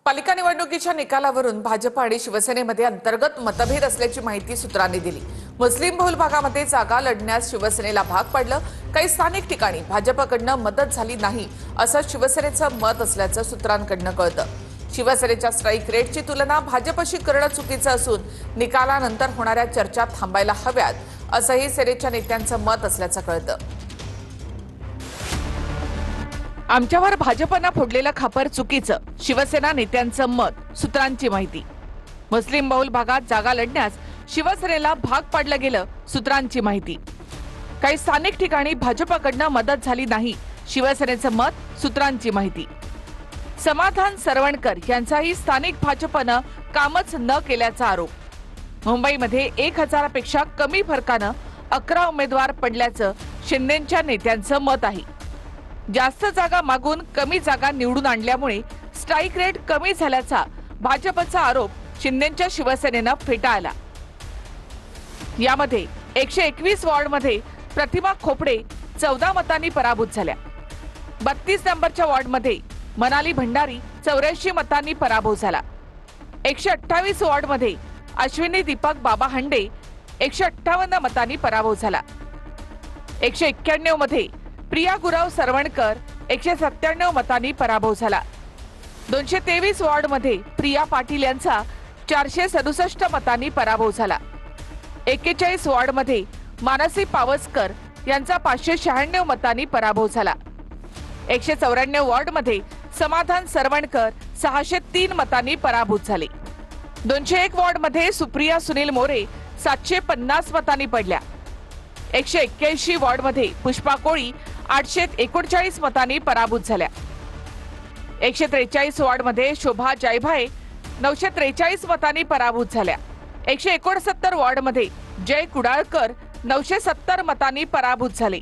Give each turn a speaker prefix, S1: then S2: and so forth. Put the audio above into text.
S1: पालिका निवडणुकीच्या निकालावरून भाजप आणि शिवसेनेमध्ये अंतर्गत मतभेद असल्याची माहिती सूत्रांनी दिली। मुस्लिम बहुल भागामध्ये जागा लढण्यास शिवसेनेला भाग पडलं। काही स्थानिक ठिकाणी भाजपकडनं मदत झाली नाही असं शिवसेनेचं मत असल्याचं सूत्रांकडनं कळतं। शिवसेनेच्या स्ट्राईक रेटची तुलना भाजपशी करणं चुकीचं असून निकालानंतर होणाऱ्या चर्चा थांबायला हव्यात असंही सेनेच्या नेत्यांचं मत असल्याचं कळतं। आमच्यावर भाजपनं फोडलेलं खापर चुकीचं, शिवसेना नेत्यांचं मत, सूत्रांची माहिती। मुस्लिम बहुल भागात जागा लढण्यास शिवसेनेला भाग पाडलं गेलं, सूत्रांची माहिती। काही स्थानिक ठिकाणी भाजपकडनं मदत झाली नाही, शिवसेनेचं मत, सूत्रांची माहिती। समाधान सरवणकर यांचाही स्थानिक भाजपनं कामच न केल्याचा आरोप। मुंबईमध्ये 1000 पेक्षा कमी फरकानं 11 उमेदवार पडल्याचं शिंदेंच्या नेत्यांचं मत आहे। जास्त जागा मागून कमी जागा निवडून आणल्यामुळे स्ट्राईक रेट कमी झाल्याचा भाजपचा आरोप शिंदेंच्या शिवसेनेनं फेटाळला। यामध्ये 121 वॉर्डमध्ये प्रतिमा खोपडे 14 मतांनी पराभूत झाल्या। 32 नंबरच्या वॉर्डमध्ये मनाली भंडारी 84 मतांनी पराभव झाला। 128 वॉर्डमध्ये अश्विनी दीपक बाबा हंडे 158 मतांनी पराभव झाला। 191 मध्ये प्रिया गुराव सरवणकर 197 मतांनी पराभव झाला। 223 वॉर्डमध्ये प्रिया पाटील यांचा 467 मतांनी पराभव झाला। 41 वॉर्डमध्ये मानसी पावसकर यांचा 596 मतांनी पराभव झाला। 194 वॉर्डमध्ये समाधान सरवणकर 603 मतांनी पराभूत झाले। 201 वॉर्डमध्ये सुप्रिया सुनील मोरे 750 मतांनी पडल्या। 181 वॉर्डमध्ये पुष्पा कोळी 839 मतांनी पराभूत झाल्या। 143 वॉर्डमध्ये शोभा जायभाये 943 मतांनी पराभूत झाल्या। 169 वॉर्डमध्ये जय कुडाळकर 970 मतांनी पराभूत झाले।